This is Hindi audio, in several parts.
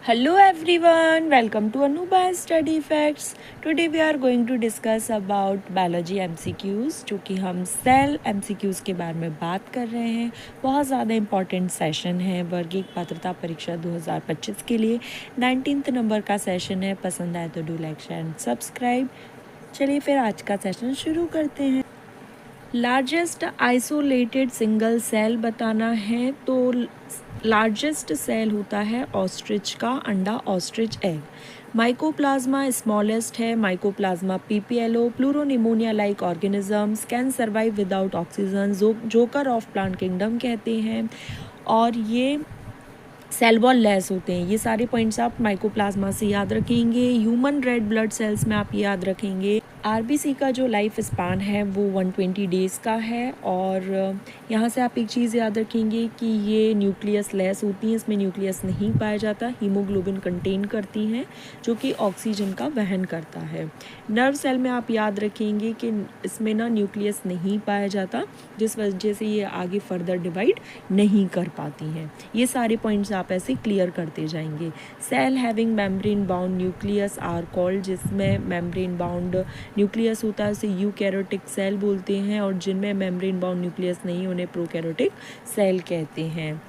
Hello everyone, welcome to Anubai Study Facts. Today we are going to discuss about biology MCQs जो कि हम सेल MCQs के बारे में बात कर रहे हैं। बहुत ज़्यादा इम्पॉर्टेंट सेशन है वर्ग एक पात्रता परीक्षा 2025 के लिए 19th नंबर का सेशन है। पसंद आए तो do like share and subscribe. चलिए फिर आज का सेशन शुरू करते हैं। लार्जेस्ट आइसोलेटेड सिंगल सेल बताना है तो लार्जेस्ट सेल होता है ऑस्ट्रिच का अंडा, ऑस्ट्रिच एग। माइकोप्लाज्मा स्मॉलेस्ट है, mycoplasma PPLO. Pleuropneumonia like organisms can survive without oxygen, joker of plant kingdom कहते हैं। और ये सेल वॉल लेस होते हैं। ये सारे पॉइंट्स आप माइकोप्लाज्मा से याद रखेंगे। ह्यूमन रेड ब्लड सेल्स में आप याद रखेंगे आरबीसी का जो लाइफ स्पान है वो 120 डेज़ का है। और यहाँ से आप एक चीज़ याद रखेंगे कि ये न्यूक्लियस लेस होती हैं, इसमें न्यूक्लियस नहीं पाया जाता। हीमोग्लोबिन कंटेन करती हैं जो कि ऑक्सीजन का वहन करता है। नर्व सेल में आप याद रखेंगे कि इसमें ना न्यूक्लियस नहीं पाया जाता, जिस वजह से ये आगे फर्दर डिवाइड नहीं कर पाती हैं। ये सारे पॉइंट्स आप ऐसे क्लियर करते जाएंगे। Cell having membrane bound nucleus are called, जिसमें मेम्ब्रेन बाउंड न्यूक्लियस होता है उसे यूकैरियोटिक सेल बोलते हैं, और जिनमें मेम्ब्रेन बाउंड न्यूक्लियस नहीं उन्हें प्रोकैरियोटिक सेल कहते हैं।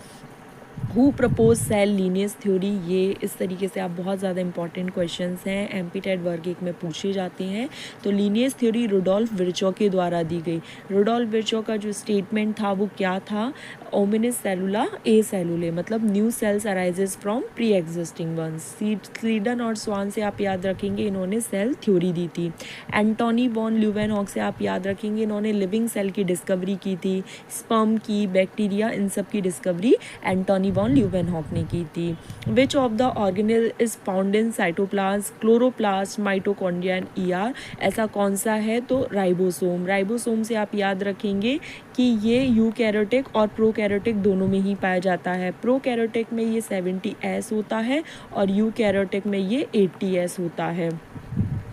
Who propose cell Linnaeus theory, ये इस तरीके से आप बहुत ज़्यादा इंपॉर्टेंट क्वेश्चंस हैं एमपीटेट वर्ग एक में पूछे जाते हैं। तो लीनियस थ्योरी रुडोल्फ विर्चो के द्वारा दी गई। रुडोल्फ विर्चो का जो स्टेटमेंट था वो क्या था? ओमिनिस सेलुला ए सेलुले, मतलब new cells arises from pre existing ones. Schleiden और स्वान से आप याद रखेंगे इन्होंने सेल थ्योरी दी थी। एंटोनी वॉन ल्यूवेनहॉक से आप याद रखेंगे इन्होंने लिविंग सेल की डिस्कवरी की थी। स्पर्म की, बैक्टीरिया, इन सब की डिस्कवरी एंटोनी वॉन ल्यूवेनहॉक ने की थी। Which of the organelle is found in cytoplasm, chloroplast, mitochondria and ER. ऐसा कौन सा है? तो राइबोसोम। राइबोसोम से आप याद रखेंगे कि ये यूकैरियोटिक और प्रोकैरियोटिक दोनों में ही पाया जाता है। प्रोकैरियोटिक में ये 70S होता है और यूकैरियोटिक में ये 80S होता है।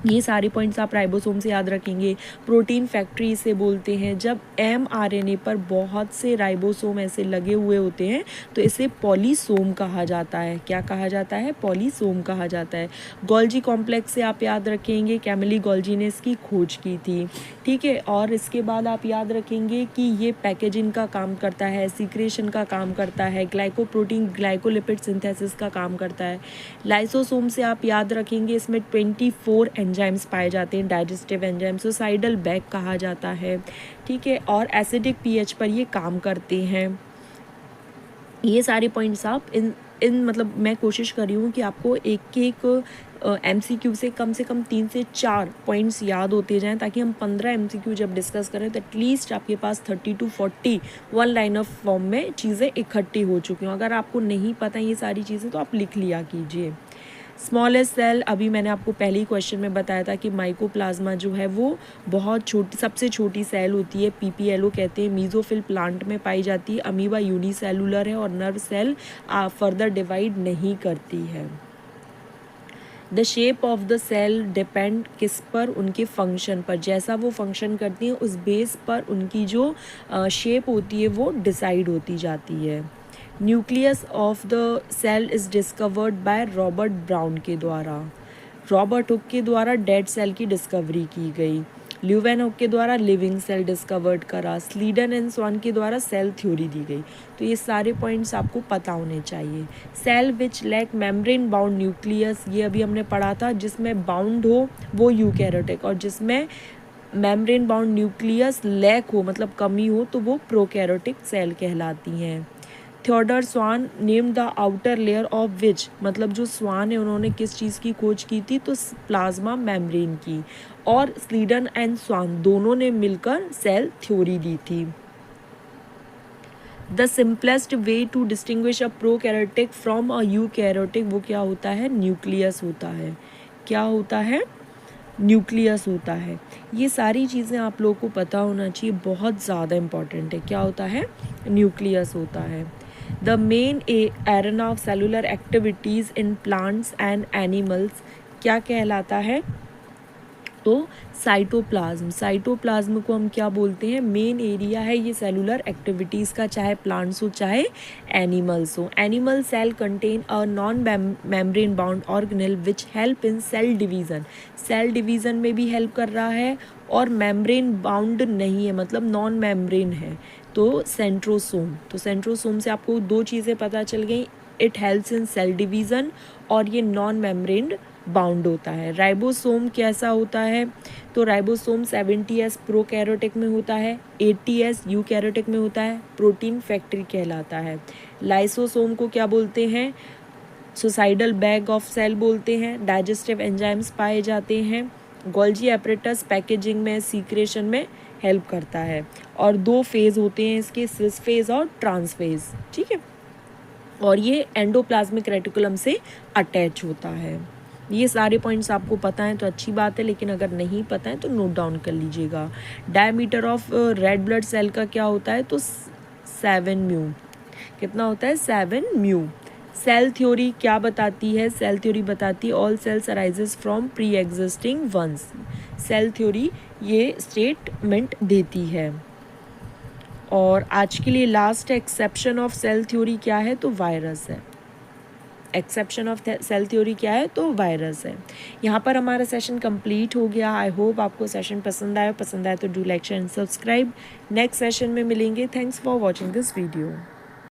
ये सारे पॉइंट्स आप राइबोसोम से याद रखेंगे। प्रोटीन फैक्ट्री इसे बोलते हैं। जब mRNA पर बहुत से राइबोसोम ऐसे लगे हुए होते हैं तो इसे पॉलीसोम कहा जाता है। क्या कहा जाता है? पॉलीसोम कहा जाता है। गोल्जी कॉम्प्लेक्स से आप याद रखेंगे कैमिली गोल्जी ने इसकी खोज की थी, ठीक है। और इसके बाद आप याद रखेंगे कि ये पैकेजिंग का काम करता है, सीक्रेशन का काम करता है, ग्लाइकोप्रोटीन ग्लाइकोलिपिड सिंथेसिस का काम करता है। लाइसोसोम से आप याद रखेंगे इसमें 24 एंजाइम्स पाए जाते हैं, डाइजेस्टिव एंजाइम, सुसाइडल बैग कहा जाता है, ठीक है। और एसिडिक पीएच पर ये काम करते हैं। ये सारे पॉइंट्स आप इन मतलब मैं कोशिश कर रही हूँ कि आपको एक एक MCQ से कम 3 से 4 पॉइंट्स याद होते जाएं, ताकि हम 15 MCQ जब डिस्कस करें तो एटलीस्ट आपके पास 30 to 40 वन लाइनर फॉर्म में चीज़ें इकट्ठी हो चुकी हों। अगर आपको नहीं पता ये सारी चीज़ें तो आप लिख लिया कीजिए। स्मॉलेस्ट सेल, अभी मैंने आपको पहले ही क्वेश्चन में बताया था कि माइकोप्लाज्मा जो है वो बहुत छोटी, सबसे छोटी सेल होती है, पीपीएलओ कहते हैं। मीजोफिल प्लांट में पाई जाती है। अमीबा यूनिसेलुलर है और नर्व सेल फर्दर डिवाइड नहीं करती है। The shape of the cell depend किस पर? उनके फंक्शन पर। जैसा वो फंक्शन करती हैं उस बेस पर उनकी जो शेप होती है वो डिसाइड होती जाती है। Nucleus of the cell is discovered by Robert Brown के द्वारा। रॉबर्ट हुक के द्वारा डेड सेल की डिस्कवरी की गई। ल्यूवेनहॉक के द्वारा लिविंग सेल डिस्कवर्ड करा। स्लीडन एंड स्वान के द्वारा सेल थ्योरी दी गई। तो ये सारे पॉइंट्स आपको पता होने चाहिए। Cell which lack membrane bound nucleus, ये अभी हमने पढ़ा था, जिसमें बाउंड हो वो यूकैरियोटिक, और जिसमें मेम्ब्रेन बाउंड न्यूक्लियस लैक हो मतलब कमी हो तो वो प्रोकैरियोटिक सेल कहलाती हैं। Theodore swan named the outer layer of which, मतलब जो स्वान है उन्होंने किस चीज़ की खोज की थी? तो प्लाज्मा मेम्ब्रेन की। और स्लीडन एंड स्वान दोनों ने मिलकर सेल थ्योरी दी थी। The simplest way to distinguish a prokaryotic from a eukaryotic, वो क्या होता है? न्यूक्लियस होता है। क्या होता है? न्यूक्लियस होता है। ये सारी चीज़ें आप लोगों को पता होना चाहिए, बहुत ज़्यादा इंपॉर्टेंट है। क्या होता है? न्यूक्लियस होता है। The main arena of cellular activities in plants and animals क्या कहलाता है? तो साइटोप्लाज्म को हम क्या बोलते हैं, मेन एरिया है ये सेलुलर एक्टिविटीज़ का, चाहे प्लांट्स हो चाहे एनिमल्स हो। Animal cell contain a non membrane bound organelle which help in cell division में भी हेल्प कर रहा है, और मेम्ब्रेन बाउंड नहीं है, मतलब नॉन मेम्ब्रेन है, तो सेंट्रोसोम से आपको दो चीज़ें पता चल गई, it helps in cell division और ये नॉन मेम्ब्रेन बाउंड होता है। राइबोसोम कैसा होता है, तो राइबोसोम 70S प्रोकैरियोटिक में होता है, 80S यूकैरियोटिक में होता है, प्रोटीन फैक्ट्री कहलाता है। लाइसोसोम को क्या बोलते हैं, सुसाइडल बैग ऑफ सेल बोलते हैं, डाइजेस्टिव एंजाइम्स पाए जाते हैं। गोल्जी एपरेटस पैकेजिंग में, सीक्रेशन में हेल्प करता है। और दो फेज़ होते हैं इसके, सिस फेज़ और ट्रांस फेज़, ठीक है। और ये एंडोप्लाज्मिक रेटिकुलम से अटैच होता है। ये सारे पॉइंट्स आपको पता हैं तो अच्छी बात है, लेकिन अगर नहीं पता है तो नोट डाउन कर लीजिएगा। Diameter of red blood cell का क्या होता है, तो 7 म्यू। कितना होता है, 7 म्यू। सेल थ्योरी क्या बताती है, सेल थ्योरी बताती है all cells arises from pre existing ones. Cell theory ये स्टेटमेंट देती है। और आज के लिए last exception of cell theory क्या है, तो वायरस है। एक्सेप्शन ऑफ सेल थ्योरी क्या है, तो वायरस है। यहाँ पर हमारा सेशन कंप्लीट हो गया। आई होप आपको सेशन पसंद आया तो do like share and subscribe. Next session में मिलेंगे। Thanks for watching this video.